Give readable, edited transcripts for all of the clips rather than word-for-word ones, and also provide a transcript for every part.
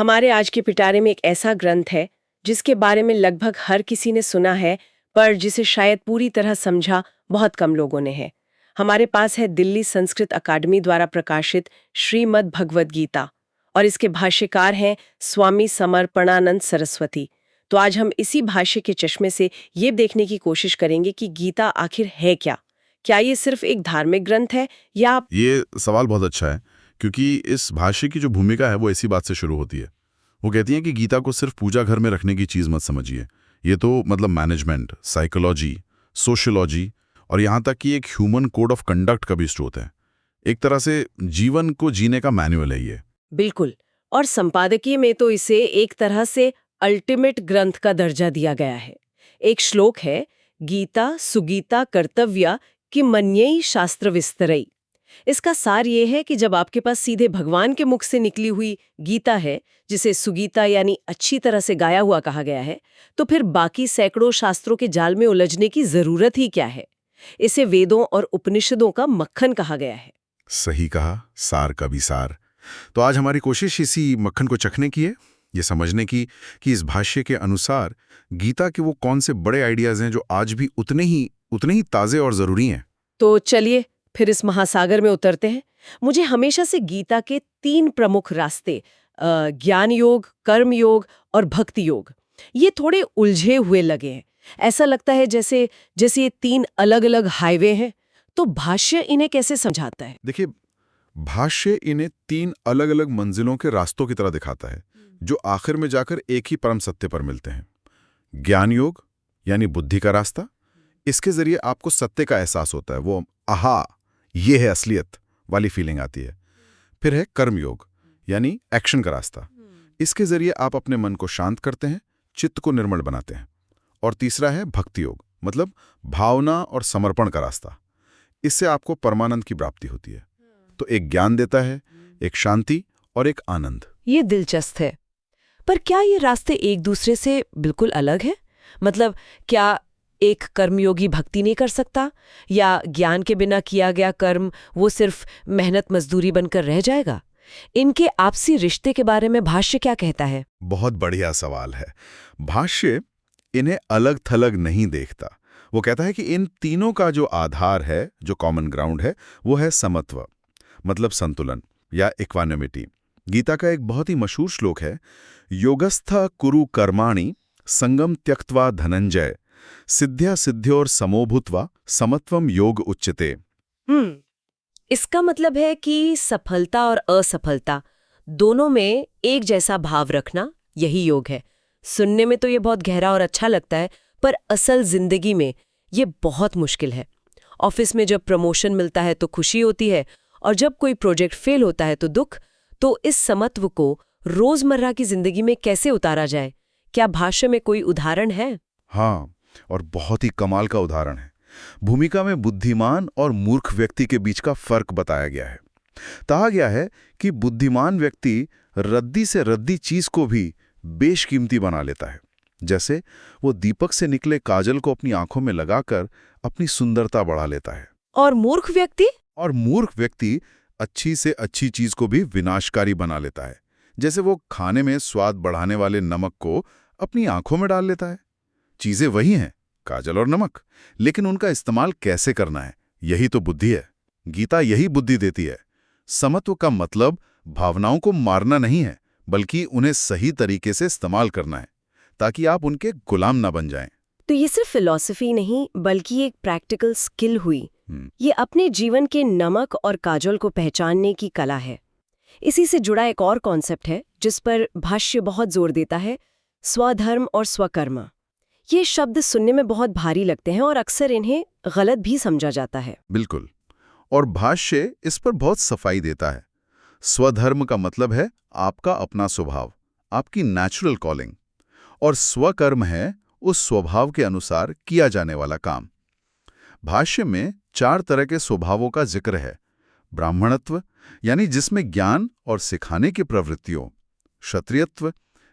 हमारे आज के पिटारे में एक ऐसा ग्रंथ है जिसके बारे में लगभग हर किसी ने सुना है, पर जिसे शायद पूरी तरह समझा बहुत कम लोगों ने है। हमारे पास है दिल्ली संस्कृत अकादमी द्वारा प्रकाशित श्रीमद् भगवद गीता, और इसके भाष्यकार हैं स्वामी समर्पणानंद सरस्वती। तो आज हम इसी भाष्य के चश्मे से ये देखने की कोशिश करेंगे कि गीता आखिर है क्या। क्या ये सिर्फ एक धार्मिक ग्रंथ है या ये सवाल बहुत अच्छा है, क्योंकि इस भाष्य की जो भूमिका है वो इसी बात से शुरू होती है। वो कहती है कि गीता को सिर्फ पूजा घर में रखने की चीज़ मत समझिए। ये तो मतलब मैनेजमेंट, साइकोलॉजी, सोशियोलॉजी और यहाँ तक कि एक ह्यूमन कोड ऑफ कंडक्ट का भी स्रोत है। एक तरह से जीवन को जीने का मैनुअल है ये। बिल्कुल। और संपादकीय में तो इसे एक तरह से अल्टीमेट ग्रंथ का दर्जा दिया गया है। एक श्लोक है, गीता सुगीता कर्तव्या कि मन्येय शास्त्र विस्तरई। इसका सार ये है कि जब आपके पास सीधे भगवान के मुख से निकली हुई गीता है, जिसे सुगीता यानी अच्छी तरह से गाया हुआ कहा गया है, तो फिर बाकी सैकड़ों शास्त्रों के जाल में उलझने की जरूरत ही क्या है। इसे वेदों और उपनिषदों का मक्खन कहा गया है। सही कहा, सार का भी सार। तो आज हमारी कोशिश इसी मक्खन को चखने की है, ये समझने की कि इस भाष्य के अनुसार गीता के वो कौन से बड़े आइडियाज हैं जो आज भी उतने ही ताज़े और ज़रूरी हैं। तो चलिए फिर इस महासागर में उतरते हैं। मुझे हमेशा से गीता के 3 प्रमुख रास्ते, ज्ञान योग, कर्म योग और भक्ति योग, ये थोड़े उलझे हुए लगे हैं। ऐसा लगता है जैसे जैसे ये 3 अलग-अलग हाईवे हैं। तो भाष्य इन्हें कैसे समझाता है? देखिए, भाष्य इन्हें 3 अलग-अलग मंजिलों के रास्तों की तरह दिखाता है, जो आखिर में जाकर एक ही परम सत्य पर मिलते हैं। ज्ञान योग यानी बुद्धि का रास्ता, इसके जरिए आपको सत्य का एहसास होता है, वो आहा ये है असलियत वाली फीलिंग आती है। फिर है कर्म योग यानी एक्शन का रास्ता, इसके जरिए आप अपने मन को शांत करते हैं, चित्त को निर्मल बनाते हैं। और तीसरा है भक्ति योग, मतलब भावना और समर्पण का रास्ता, इससे आपको परमानंद की प्राप्ति होती है। तो एक ज्ञान देता है, एक शांति और एक आनंद। ये दिलचस्प है। पर क्या ये रास्ते एक दूसरे से बिल्कुल अलग हैं? मतलब क्या एक कर्मयोगी भक्ति नहीं कर सकता, या ज्ञान के बिना किया गया कर्म वो सिर्फ मेहनत मजदूरी बनकर रह जाएगा? इनके आपसी रिश्ते के बारे में भाष्य क्या कहता है? बहुत बढ़िया सवाल है। भाष्य इन्हें अलग थलग नहीं देखता। वो कहता है कि इन तीनों का जो आधार है, जो कॉमन ग्राउंड है, वो है समत्व, मतलब संतुलन या इक्वानिमिटी। गीता का एक बहुत ही मशहूर श्लोक है, योगस्थ कुरु कर्माणि संगम त्यक्त्वा धनंजय सिद्ध्या सिद्ध्योर समोभूत्वा समत्वम योग उच्यते। इसका मतलब है कि सफलता और असफलता दोनों में एक जैसा भाव रखना, यही योग है। सुनने में तो ये बहुत गहरा और अच्छा लगता है, पर असल जिंदगी में ये बहुत मुश्किल है। ऑफिस में जब प्रमोशन मिलता है तो खुशी होती है, और जब कोई प्रोजेक्ट फेल होता है तो दुख। तो इस समत्व को रोजमर्रा की जिंदगी में कैसे उतारा जाए? क्या भाष्य में कोई उदाहरण है? हाँ, और बहुत ही कमाल का उदाहरण है। भूमिका में बुद्धिमान और मूर्ख व्यक्ति के बीच का फर्क बताया गया है। कहा गया है कि बुद्धिमान व्यक्ति रद्दी से रद्दी चीज को भी बेशकीमती बना लेता है। जैसे वो दीपक से निकले काजल को अपनी आंखों में लगाकर अपनी सुंदरता बढ़ा लेता है। और मूर्ख व्यक्ति अच्छी से अच्छी चीज को भी विनाशकारी बना लेता है। जैसे वो खाने में स्वाद बढ़ाने वाले नमक को अपनी आंखों में डाल लेता है। चीजें वही हैं, काजल और नमक, लेकिन उनका इस्तेमाल कैसे करना है, यही तो बुद्धि है। गीता यही बुद्धि देती है। समत्व का मतलब भावनाओं को मारना नहीं है, बल्कि उन्हें सही तरीके से इस्तेमाल करना है, ताकि आप उनके गुलाम ना बन जाएं। तो ये सिर्फ फिलॉसफी नहीं, बल्कि एक प्रैक्टिकल स्किल हुई। ये अपने जीवन के नमक और काजल को पहचानने की कला है। इसी से जुड़ा एक और कॉन्सेप्ट है जिस पर भाष्य बहुत जोर देता है, स्वधर्म और स्वकर्म। ये शब्द सुनने में बहुत भारी लगते हैं और अक्सर इन्हें गलत भी समझा जाता है। बिल्कुल, और भाष्य इस पर बहुत सफाई देता है। स्वधर्म का मतलब है आपका अपना स्वभाव, आपकी नेचुरल कॉलिंग, और स्वकर्म है उस स्वभाव के अनुसार किया जाने वाला काम। भाष्य में 4 तरह के स्वभावों का जिक्र है। ब्राह्मणत्व यानी जिसमें ज्ञान और सिखाने की प्रवृत्तियों, क्षत्रियत्व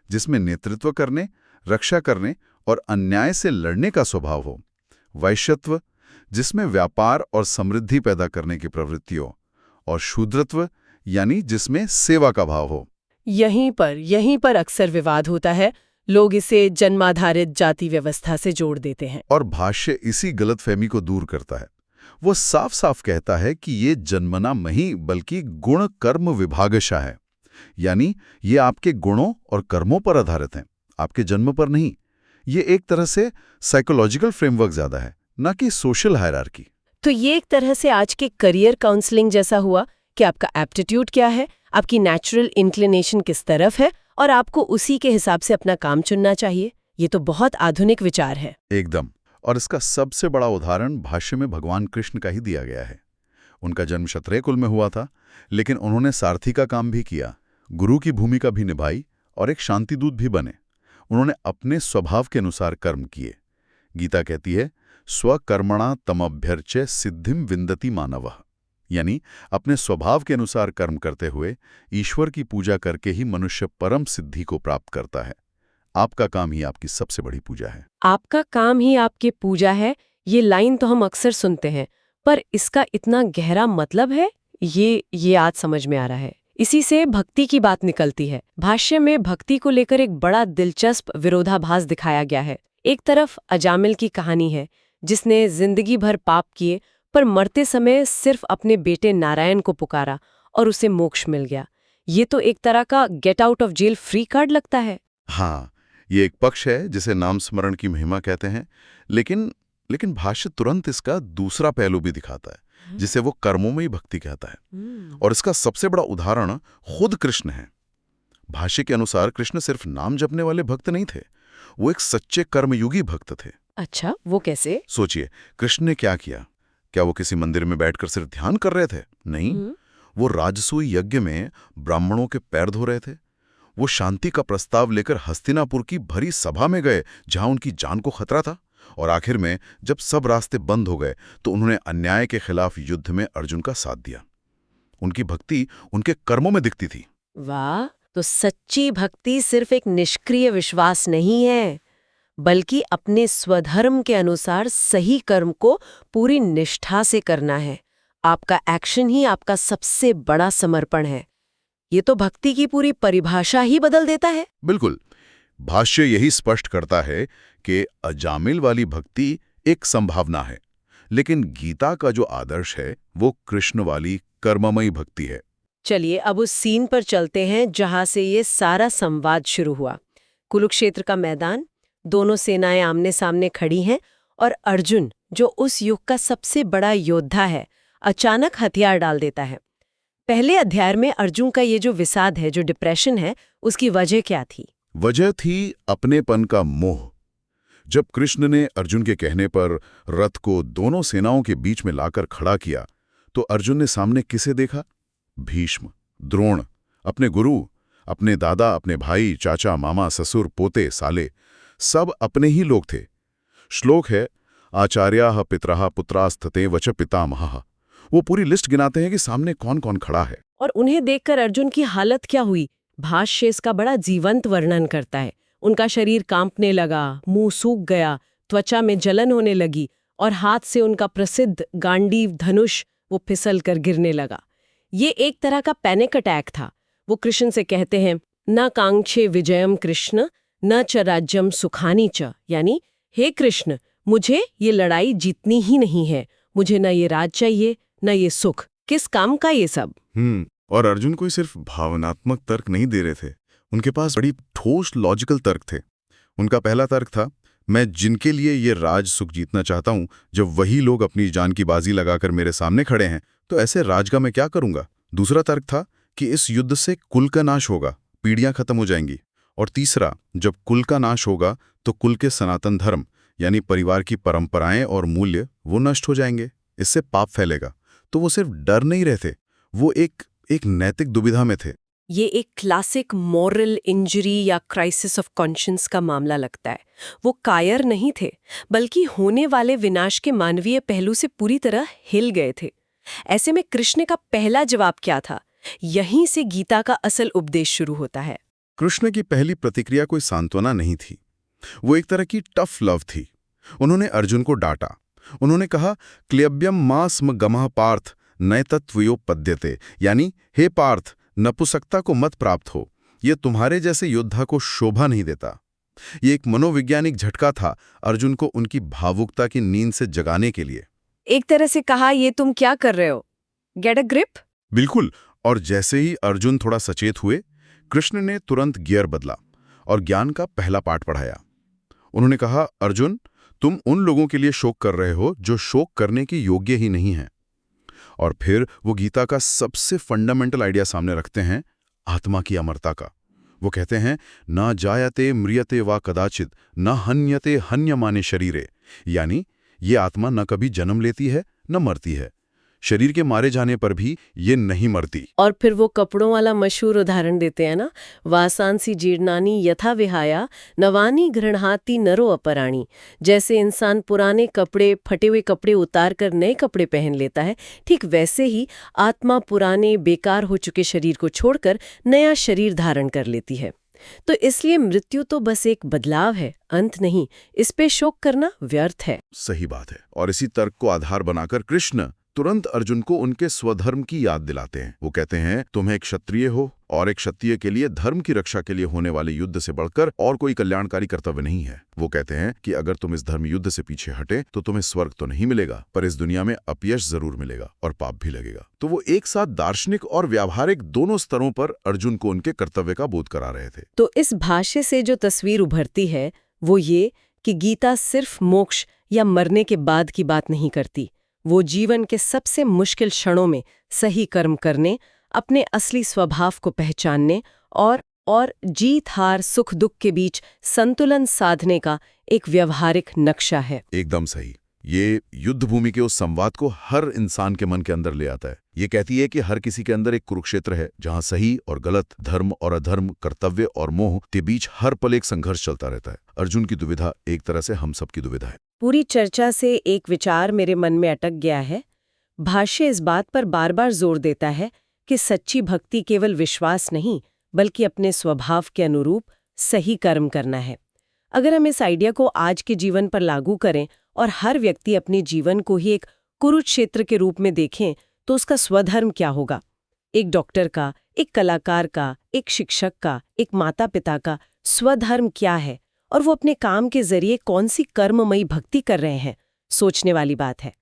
जिसमें नेतृत्व करने, रक्षा करने और अन्याय से लड़ने का स्वभाव हो, वैश्यत्व जिसमें व्यापार और समृद्धि पैदा करने की प्रवृत्तियों, और शूद्रत्व यानी जिसमें सेवा का भाव हो। यहीं पर अक्सर विवाद होता है। लोग इसे जन्माधारित जाति व्यवस्था से जोड़ देते हैं। और भाष्य इसी गलतफहमी को दूर करता है। वो साफ साफ कहता है कि ये जन्मना नहीं बल्कि गुण कर्म विभागशः है, यानी ये आपके गुणों और कर्मों पर आधारित हैं, आपके जन्म पर नहीं। ये एक तरह से साइकोलॉजिकल फ्रेमवर्क ज्यादा है, ना कि सोशल हायरार्की। तो ये एक तरह से आज के करियर काउंसलिंग जैसा हुआ कि आपका एप्टीट्यूड क्या है, आपकी नेचुरल इंक्लिनेशन किस तरफ है, और आपको उसी के हिसाब से अपना काम चुनना चाहिए। ये तो बहुत आधुनिक विचार है। एकदम। और इसका सबसे बड़ा उदाहरण भाष्य में भगवान कृष्ण का ही दिया गया है। उनका जन्म क्षत्रिय कुल में हुआ था, लेकिन उन्होंने सारथी का काम भी किया, गुरु की भूमिका भी निभाई और एक शांतिदूत भी बने। उन्होंने अपने स्वभाव के अनुसार कर्म किए। गीता कहती है, स्वकर्मणा तमभ्यर्च्य सिद्धिम विन्दति मानवः, यानी अपने स्वभाव के अनुसार कर्म करते हुए ईश्वर की पूजा करके ही मनुष्य परम सिद्धि को प्राप्त करता है। आपका काम ही आपकी सबसे बड़ी पूजा है। आपका काम ही आपकी पूजा है, ये लाइन तो हम अक्सर सुनते हैं, पर इसका इतना गहरा मतलब है, ये आज समझ में आ रहा है। इसी से भक्ति की बात निकलती है। भाष्य में भक्ति को लेकर एक बड़ा दिलचस्प विरोधाभास दिखाया गया है। एक तरफ अजामिल की कहानी है, जिसने जिंदगी भर पाप किए पर मरते समय सिर्फ अपने बेटे नारायण को पुकारा और उसे मोक्ष मिल गया। ये तो एक तरह का get out of jail free card लगता है। हाँ, ये एक पक्ष है जिसे नाम स्मरण की महिमा कहते हैं, लेकिन भाष्य तुरंत इसका दूसरा पहलू भी दिखाता है, जिसे वो कर्मों में ही भक्ति कहता है। और इसका सबसे बड़ा उदाहरण खुद कृष्ण है। भाष्य के अनुसार कृष्ण सिर्फ नाम जपने वाले भक्त नहीं थे, वो एक सच्चे कर्मयुगी भक्त थे। अच्छा, वो कैसे? सोचिए, कृष्ण ने क्या किया? क्या वो किसी मंदिर में बैठकर सिर्फ ध्यान कर रहे थे? नहीं, वो राजसूय यज्ञ में ब्राह्मणों के पैर धो रहे थे। वो शांति का प्रस्ताव लेकर हस्तिनापुर की भरी सभा में गए, जहां उनकी जान को खतरा था। और आखिर में जब सब रास्ते बंद हो गए तो उन्होंने अन्याय के खिलाफ युद्ध में अर्जुन का साथ दिया। उनकी भक्ति उनके कर्मों में दिखती थी। वाह, तो सच्ची भक्ति सिर्फ एक निष्क्रिय विश्वास नहीं है, बल्कि अपने स्वधर्म के अनुसार सही कर्म को पूरी निष्ठा से करना है। आपका एक्शन ही आपका सबसे बड़ा समर्पण है। ये तो भक्ति की पूरी परिभाषा ही बदल देता है। बिल्कुल। भाष्य यही स्पष्ट करता है कि अजामिल वाली भक्ति एक संभावना है, लेकिन गीता का जो आदर्श है वो कृष्ण वाली कर्ममयी भक्ति है। चलिए अब उस सीन पर चलते हैं जहां से ये सारा संवाद शुरू हुआ। कुरुक्षेत्र का मैदान, दोनों सेनाएं आमने सामने खड़ी हैं और अर्जुन, जो उस युग का सबसे बड़ा योद्धा है, अचानक हथियार डाल देता है। पहले अध्याय में अर्जुन का ये जो विषाद है, जो डिप्रेशन है, उसकी वजह क्या थी? वजह थी अपनेपन का मोह। जब कृष्ण ने अर्जुन के कहने पर रथ को दोनों सेनाओं के बीच में लाकर खड़ा किया, तो अर्जुन ने सामने किसे देखा? भीष्म, द्रोण, अपने गुरु, अपने दादा, अपने भाई, चाचा, मामा, ससुर, पोते, साले, सब अपने ही लोग थे। श्लोक है, आचार्याः पितरः पुत्रास्तते वच पितामहः। वो पूरी लिस्ट गिनाते हैं कि सामने कौन कौन खड़ा है। और उन्हें देखकर अर्जुन की हालत क्या हुई? भाष्य इसका बड़ा जीवंत वर्णन करता है। उनका शरीर कांपने लगा, मुंह सूख गया, त्वचा में जलन होने लगी और हाथ से उनका प्रसिद्ध गांडीव धनुष वो फिसल कर गिरने लगा। ये एक तरह का पैनिक अटैक था। वो कृष्ण से कहते हैं, न कांक्षे विजयम कृष्ण न च राज्यम सुखानी च, यानी हे कृष्ण, मुझे ये लड़ाई जीतनी ही नहीं है, मुझे न ये राज चाहिए न ये सुख, किस काम का ये सब। और अर्जुन कोई सिर्फ भावनात्मक तर्क नहीं दे रहे थे, उनके पास बड़ी ठोस लॉजिकल तर्क थे। उनका पहला तर्क था, मैं जिनके लिए ये राज सुख जीतना चाहता हूं, जब वही लोग अपनी जान की बाजी लगाकर मेरे सामने खड़े हैं, तो ऐसे राज का मैं क्या करूंगा। दूसरा तर्क था कि इस युद्ध से कुल का नाश होगा, पीढ़ियां खत्म हो जाएंगी। और तीसरा, जब कुल का नाश होगा तो कुल के सनातन धर्म यानी परिवार की परंपराएं और मूल्य वो नष्ट हो जाएंगे, इससे पाप फैलेगा। तो वो सिर्फ डर नहीं रहे थे, वो एक नैतिक दुविधा में थे। ये एक क्लासिक मॉरल इंजरी या क्राइसिस ऑफ कॉन्शियंस का मामला लगता है। वो कायर नहीं थे, बल्कि होने वाले विनाश के मानवीय पहलू से पूरी तरह हिल गए थे। ऐसे में कृष्ण का पहला जवाब क्या था? यहीं से गीता का असल उपदेश शुरू होता है। कृष्ण की पहली प्रतिक्रिया कोई सांत्वना नहीं थी, वो एक तरह की टफ लव थी। उन्होंने अर्जुन को डांटा। उन्होंने कहा, क्लियब्यम मा स्म गमः पार्थ नैतत्वयोपद्यते, यानी हे पार्थ, नपुंसकता को मत प्राप्त हो, ये तुम्हारे जैसे योद्धा को शोभा नहीं देता। ये एक मनोवैज्ञानिक झटका था अर्जुन को उनकी भावुकता की नींद से जगाने के लिए। एक तरह से कहा, ये तुम क्या कर रहे हो, गेट अ ग्रिप। बिल्कुल। और जैसे ही अर्जुन थोड़ा सचेत हुए, कृष्ण ने तुरंत गियर बदला और ज्ञान का पहला पाठ पढ़ाया। उन्होंने कहा, अर्जुन, तुम उन लोगों के लिए शोक कर रहे हो जो शोक करने के योग्य ही नहीं हैं। और फिर वो गीता का सबसे फंडामेंटल आइडिया सामने रखते हैं, आत्मा की अमरता का। वो कहते हैं, न जायते म्रियते वा कदाचित न हन्यते हन्यमाने शरीरे, यानी ये आत्मा न कभी जन्म लेती है न मरती है, शरीर के मारे जाने पर भी ये नहीं मरती। और फिर वो कपड़ों वाला मशहूर उदाहरण देते हैं ना, वासांसी जीर्णानी यथा विहाया नवानी गृह्णाति नरो अपराणी। जैसे इंसान पुराने कपड़े, फटे हुए कपड़े उतार कर नए कपड़े पहन लेता है, ठीक वैसे ही आत्मा पुराने बेकार हो चुके शरीर को छोड़कर नया शरीर धारण कर लेती है। तो इसलिए मृत्यु तो बस एक बदलाव है, अंत नहीं। इस पे शोक करना व्यर्थ है। सही बात है। और इसी तर्क को आधार बनाकर कृष्ण तुरंत अर्जुन को उनके स्वधर्म की याद दिलाते हैं। वो कहते हैं, तुम्हें एक क्षत्रिय हो और एक क्षत्रिय के लिए धर्म की रक्षा के लिए होने वाले युद्ध से बढ़कर और कोई कल्याणकारी कर्तव्य नहीं है। वो कहते हैं कि अगर तुम इस धर्म युद्ध से पीछे हटे तो तुम्हें स्वर्ग तो नहीं मिलेगा, पर इस दुनिया में अपयश जरूर मिलेगा और पाप भी लगेगा। तो वो एक साथ दार्शनिक और व्यावहारिक दोनों स्तरों पर अर्जुन को उनके कर्तव्य का बोध करा रहे थे। तो इस भाष्य से जो तस्वीर उभरती है वो ये कि गीता सिर्फ मोक्ष या मरने के बाद की बात नहीं करती। वो जीवन के सबसे मुश्किल क्षणों में सही कर्म करने, अपने असली स्वभाव को पहचानने और जीत हार सुख दुख के बीच संतुलन साधने का एक व्यवहारिक नक्शा है। एकदम सही। ये युद्ध भूमि के उस संवाद को हर इंसान के मन के अंदर ले आता है। ये कहती है कि हर किसी के अंदर एक कुरुक्षेत्र है, जहां सही और गलत, धर्म और अधर्म, कर्तव्य और मोह के बीच हर पल एक संघर्ष चलता रहता है। अर्जुन की दुविधा एक तरह से हम सबकी दुविधा है। पूरी चर्चा से एक विचार मेरे मन में अटक गया है। भाष्य इस बात पर बार बार जोर देता है कि सच्ची भक्ति केवल विश्वास नहीं, बल्कि अपने स्वभाव के अनुरूप सही कर्म करना है। अगर हम इस आइडिया को आज के जीवन पर लागू करें और हर व्यक्ति अपने जीवन को ही एक कुरुक्षेत्र के रूप में देखें, तो उसका स्वधर्म क्या होगा? एक डॉक्टर का, एक कलाकार का, एक शिक्षक का, एक माता पिता का स्वधर्म क्या है और वो अपने काम के जरिए कौन सी कर्ममयी भक्ति कर रहे हैं? सोचने वाली बात है।